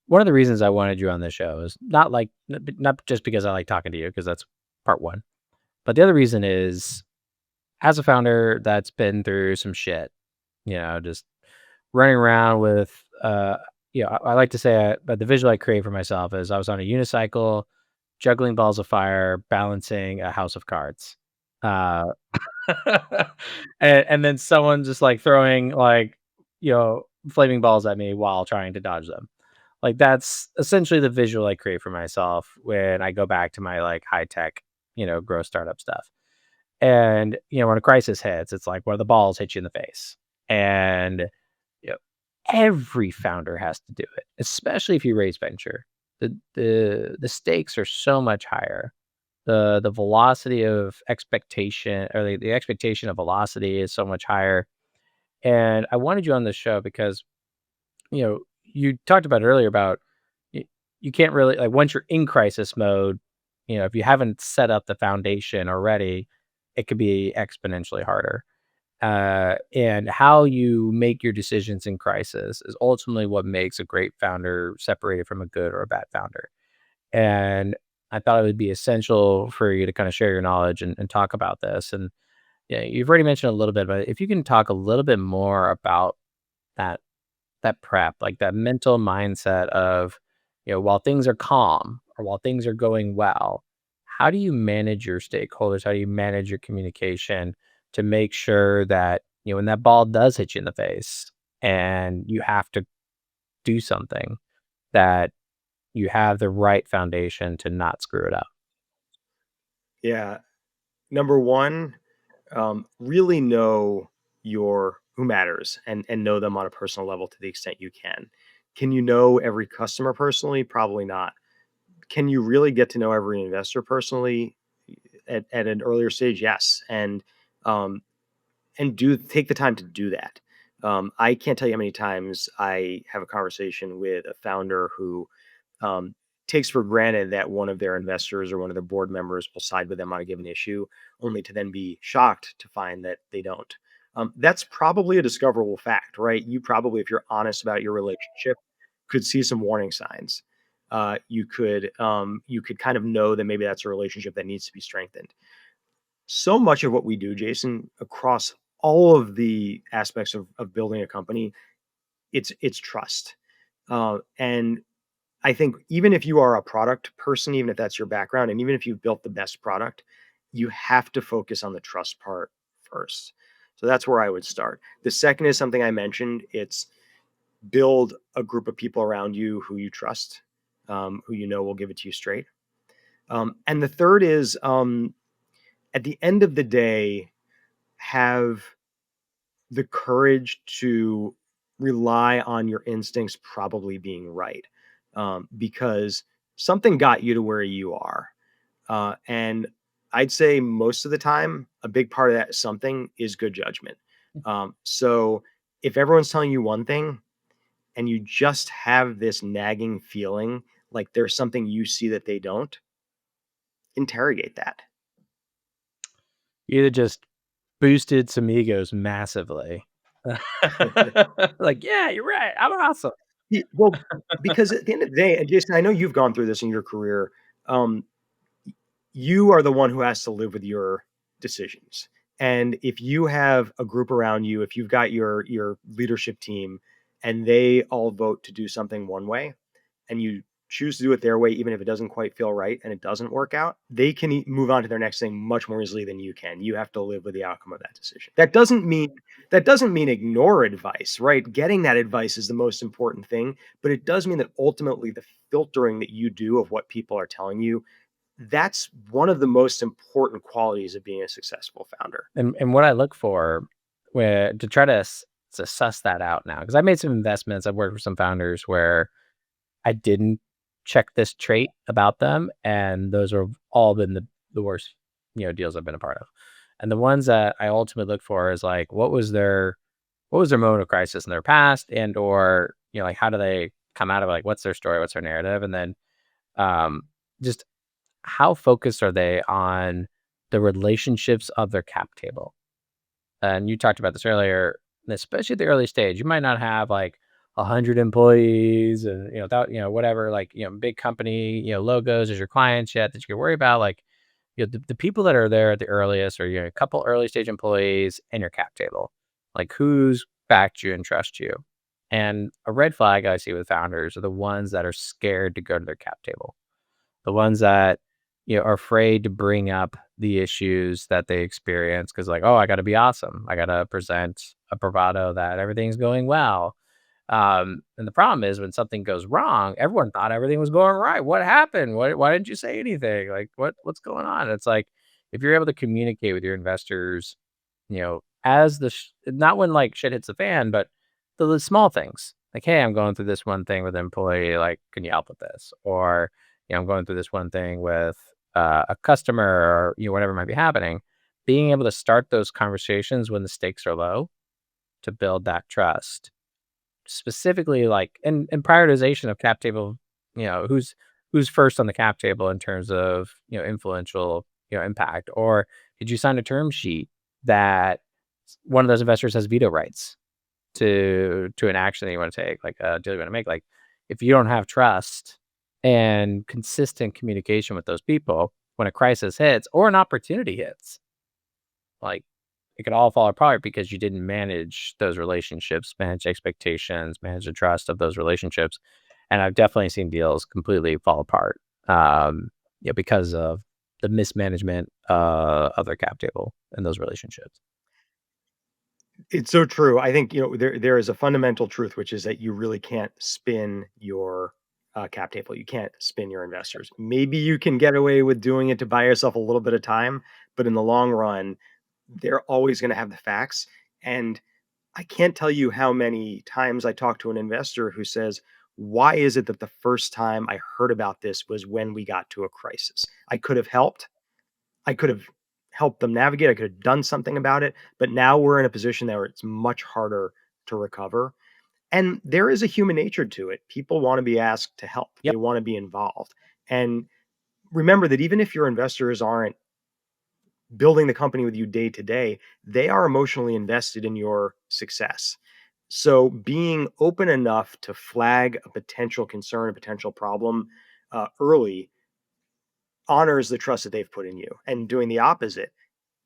S2: One of the reasons I wanted you on this show is not like not just because I like talking to you, because that's part one. But the other reason is, as a founder that's been through some shit, just running around with, I like to say, but the visual I create for myself is I was on a unicycle, juggling balls of fire, balancing a house of cards. Uh, and then someone just like throwing like, flaming balls at me while trying to dodge them. Like that's essentially the visual I create for myself when I go back to my like high tech, growth startup stuff. And, when a crisis hits, it's like where the balls hit you in the face. And you know, every founder has to do it, especially if you raise venture. The stakes are so much higher. The velocity of expectation, or the expectation of velocity is so much higher. And I wanted you on this show because, you talked about it earlier about you, you can't really, like, once you're in crisis mode, if you haven't set up the foundation already, it could be exponentially harder. And how you make your decisions in crisis is ultimately what makes a great founder separated from a good or a bad founder. And I thought it would be essential for you to kind of share your knowledge and talk about this. And yeah, you've already mentioned a little bit, but if you can talk a little bit more about that that prep, like that mental mindset of, while things are calm or while things are going well, how do you manage your stakeholders? How do you manage your communication to make sure that, when that ball does hit you in the face and you have to do something, that you have the right foundation to not screw it up?
S1: Yeah. Number one, really know your who matters, and know them on a personal level to the extent you can. Can you know every customer personally? Probably not. Can you really get to know every investor personally at an earlier stage? Yes. Um, and do take the time to do that. I can't tell you how many times I have a conversation with a founder who um, takes for granted that one of their investors or one of their board members will side with them on a given issue, only to then be shocked to find that they don't. That's probably a discoverable fact, right? You probably, if you're honest about your relationship, could see some warning signs. You could kind of know that maybe that's a relationship that needs to be strengthened. So much of what we do, Jason, across all of the aspects of building a company, it's trust. And I think even if you are a product person, even if that's your background, and even if you've built the best product, you have to focus on the trust part first. So that's where I would start. The second is something I mentioned. It's build a group of people around you who you trust, who you know will give it to you straight. And the third is, at the end of the day, have the courage to rely on your instincts probably being right, because something got you to where you are. And I'd say most of the time, a big part of that something is good judgment. So if everyone's telling you one thing and you just have this nagging feeling like there's something you see that they don't, interrogate that.
S2: You either just boosted some egos massively. Like, yeah, you're right. I'm awesome.
S1: Well, because at the end of the day, and Jason, I know you've gone through this in your career. Um, you are the one who has to live with your decisions. And if you have a group around you, if you've got your leadership team and they all vote to do something one way, and you choose to do it their way, even if it doesn't quite feel right and it doesn't work out, they can move on to their next thing much more easily than you can. You have to live with the outcome of that decision. That doesn't mean ignore advice, right? Getting that advice is the most important thing, but it does mean that ultimately the filtering that you do of what people are telling you, that's one of the most important qualities of being a successful founder.
S2: And what I look for where to try to suss that out now, because I made some investments. I've worked with some founders where I didn't check this trait about them, and those are all been the worst, deals I've been a part of. And the ones that I ultimately look for is like, what was their moment of crisis in their past, and or like how do they come out of it? Like, what's their story, what's their narrative, and then um, just how focused are they on the relationships of their cap table? And you talked about this earlier, and especially at the early stage, you might not have like 100 employees and without whatever, like big company logos as your clients yet that you can worry about. Like the people that are there at the earliest are a couple early stage employees and your cap table, like who's backed you and trust you. And a red flag I see with founders are the ones that are scared to go to their cap table, the ones that are afraid to bring up the issues that they experience because, like, oh, I got to be awesome, I got to present a bravado that everything's going well. And the problem is when something goes wrong, everyone thought everything was going right. What happened? Why didn't you say anything? Like, what's going on? It's like if you're able to communicate with your investors, as not when like shit hits the fan, but the small things. Like, hey, I'm going through this one thing with an employee. Like, can you help with this? Or, I'm going through this one thing with a customer, or whatever might be happening. Being able to start those conversations when the stakes are low to build that trust, specifically like and prioritization of cap table, who's first on the cap table in terms of influential impact, or did you sign a term sheet that one of those investors has veto rights to an action that you want to take, like a deal you want to make. Like if you don't have trust and consistent communication with those people when a crisis hits or an opportunity hits, like it could all fall apart because you didn't manage those relationships, manage expectations, manage the trust of those relationships. And I've definitely seen deals completely fall apart, because of the mismanagement of their cap table and those relationships.
S1: It's so true. I think, there is a fundamental truth, which is that you really can't spin your cap table. You can't spin your investors. Maybe you can get away with doing it to buy yourself a little bit of time, but in the long run, they're always going to have the facts. And I can't tell you how many times I talk to an investor who says, why is it that the first time I heard about this was when we got to a crisis? I could have helped. I could have helped them navigate. I could have done something about it, but now we're in a position where it's much harder to recover. And there is a human nature to it. People want to be asked to help. They
S2: Yep.
S1: want to be involved. And remember that even if your investors aren't building the company with you day to day, they are emotionally invested in your success. So being open enough to flag a potential concern, a potential problem early honors the trust that they've put in you, and doing the opposite,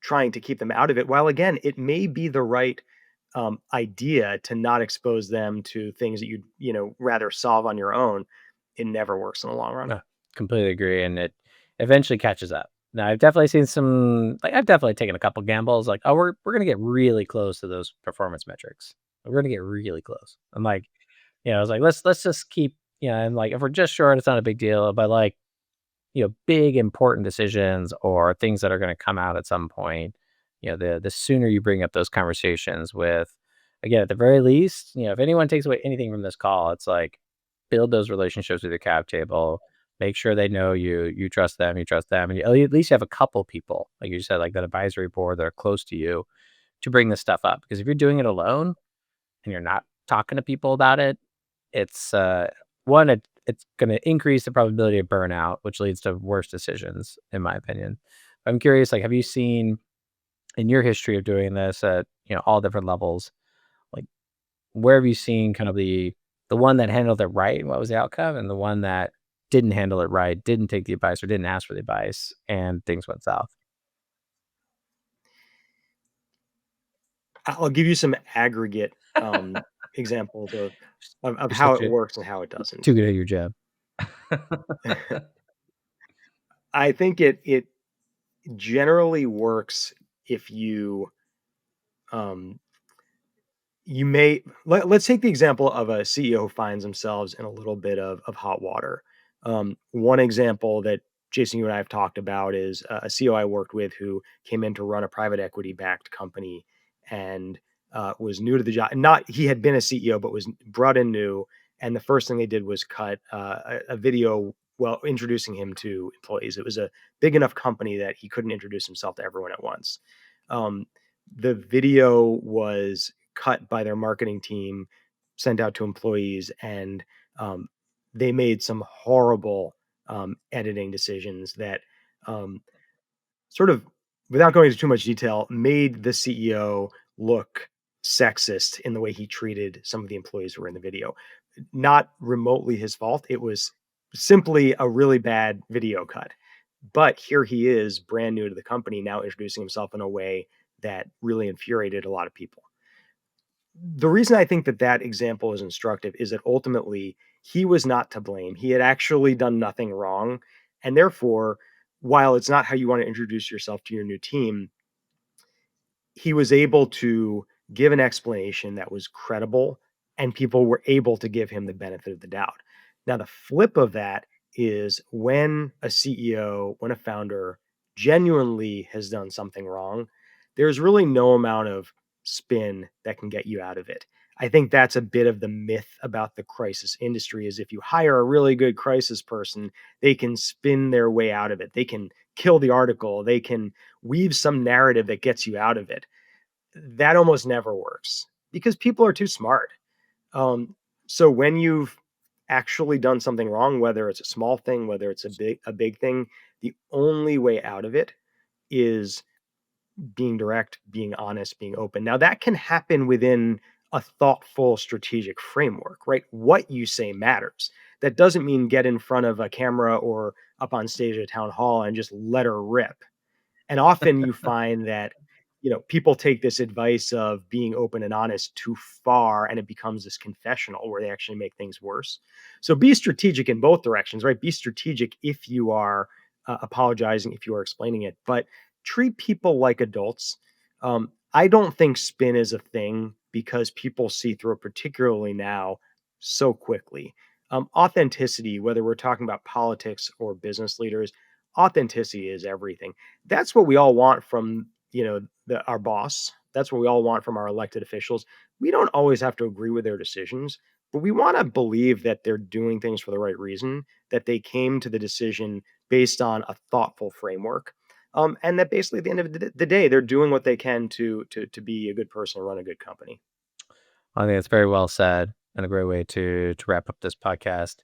S1: trying to keep them out of it. While again, it may be the right idea to not expose them to things that you'd rather solve on your own. It never works in the long run.
S2: No, completely agree, and it eventually catches up. Now, I've definitely seen some like, I've definitely taken a couple gambles, like, "Oh, we're gonna get really close to those performance metrics. We're gonna get really close." I'm like, I was like, "Let's just keep," and, like, if we're just short, it's not a big deal, but, like, big important decisions or things that are gonna come out at some point, the sooner you bring up those conversations with, again, at the very least, if anyone takes away anything from this call, it's like build those relationships with your cap table. Make sure they know you, you trust them, and at least you have a couple people, like you said, like that advisory board that are close to you to bring this stuff up. Because if you're doing it alone and you're not talking to people about it, it's one, it's going to increase the probability of burnout, which leads to worse decisions, in my opinion. I'm curious, like, have you seen in your history of doing this at all different levels, like where have you seen kind of the one that handled it right and what was the outcome, and the one that didn't handle it right, didn't take the advice or didn't ask for the advice, and things went south?
S1: I'll give you some aggregate examples of
S2: You're
S1: how
S2: such
S1: it
S2: a
S1: works and how it doesn't.
S2: too good at your job.
S1: I think it generally works if um, you may let's take the example of a CEO who finds themselves in a little bit of hot water. One example that Jason, you and I have talked about is a CEO I worked with who came in to run a private equity backed company and was new to the job. Not he had been a CEO, but was brought in new. And the first thing they did was cut a video, well, introducing him to employees. It was a big enough company that he couldn't introduce himself to everyone at once. Um, the video was cut by their marketing team, sent out to employees, and um, they made some horrible editing decisions that um, sort of, without going into too much detail, made the CEO look sexist in the way he treated some of the employees who were in the video. Not remotely his fault. It was simply a really bad video cut. But here he is, brand new to the company, now introducing himself in a way that really infuriated a lot of people. The reason I think that that example is instructive is that ultimately he was not to blame. He had actually done nothing wrong. And therefore, while it's not how you want to introduce yourself to your new team, he was able to give an explanation that was credible and people were able to give him the benefit of the doubt. Now, the flip of that is when a CEO, when a founder genuinely has done something wrong, there's really no amount of spin that can get you out of it. I think that's a bit of the myth about the crisis industry is if you hire a really good crisis person, they can spin their way out of it. They can kill the article, they can weave some narrative that gets you out of it. That almost never works because people are too smart. Um, so when you've actually done something wrong, whether it's a small thing, whether it's a big thing, the only way out of it is being direct, being honest, being open. Now that can happen within a thoughtful strategic framework, right? What you say matters. That doesn't mean get in front of a camera or up on stage at a town hall and just let her rip. And often you find that, people take this advice of being open and honest too far and it becomes this confessional where they actually make things worse. So be strategic in both directions, right? Be strategic if you are apologizing, if you are explaining it, but treat people like adults. I don't think spin is a thing because people see through it, particularly now, so quickly. Authenticity, whether we're talking about politics or business leaders, authenticity is everything. That's what we all want from, our boss. That's what we all want from our elected officials. We don't always have to agree with their decisions, but we want to believe that they're doing things for the right reason, that they came to the decision based on a thoughtful framework. And that basically at the end of the day, they're doing what they can to be a good person and run a good company.
S2: I think it's very well said and a great way to wrap up this podcast.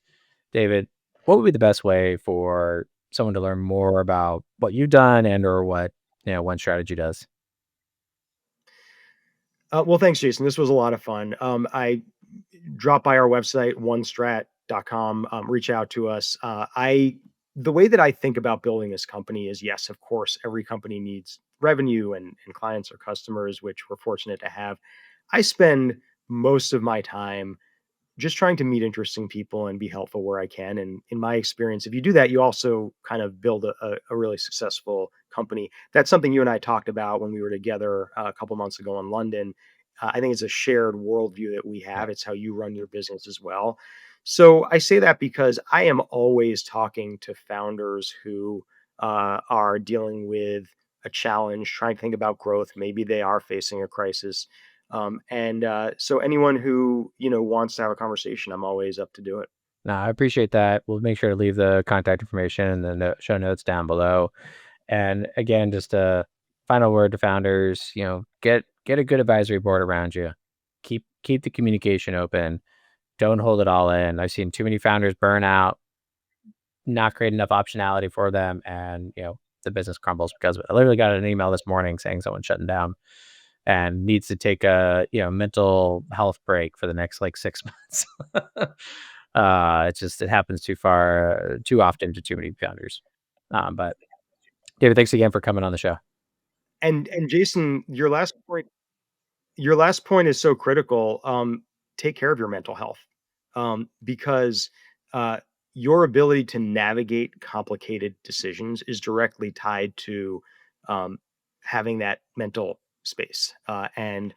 S2: David, what would be the best way for someone to learn more about what you've done and or what one strategy does?
S1: Well, thanks, Jason. This was a lot of fun. I drop by our website, onestrat.com, reach out to us. The way that I think about building this company is yes, of course, every company needs revenue and clients or customers, which we're fortunate to have. I spend most of my time just trying to meet interesting people and be helpful where I can. And in my experience, if you do that, you also kind of build a really successful company. That's something you and I talked about when we were together a couple months ago in London. I think it's a shared worldview that we
S2: Yeah.
S1: have. It's how you run your business as well. So I say that because I am always talking to founders who are dealing with a challenge, trying to think about growth. Maybe they are facing a crisis, so anyone who, wants to have a conversation, I'm always up to do it.
S2: No, I appreciate that. We'll make sure to leave the contact information and the show notes down below. And again, just a final word to founders, get a good advisory board around you. Keep the communication open. Don't hold it all in. I've seen too many founders burn out, not create enough optionality for them, and the business crumbles because of it. I literally got an email this morning saying someone's shutting down and needs to take a mental health break for the next like 6 months. It happens too often to too many founders. But David, thanks again for coming on the show.
S1: And Jason, your last point is so critical. Take care of your mental health, because uh, your ability to navigate complicated decisions is directly tied to um, having that mental space. And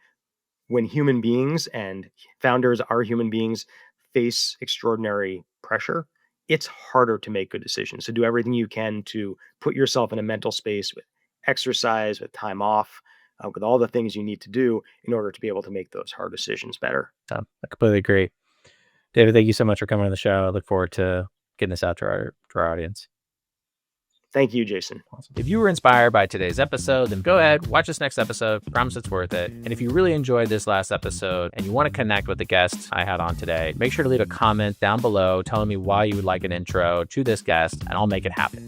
S1: when human beings and founders are human beings face extraordinary pressure, it's harder to make good decisions. So do everything you can to put yourself in a mental space with exercise, with time off, with all the things you need to do in order to be able to make those hard decisions better.
S2: So I completely agree. David, thank you so much for coming on the show. I look forward to getting this out to our audience.
S1: Thank you, Jason.
S2: Awesome. If you were inspired by today's episode, then go ahead, watch this next episode. Promise it's worth it. And if you really enjoyed this last episode and you want to connect with the guest I had on today, make sure to leave a comment down below telling me why you would like an intro to this guest, and I'll make it happen.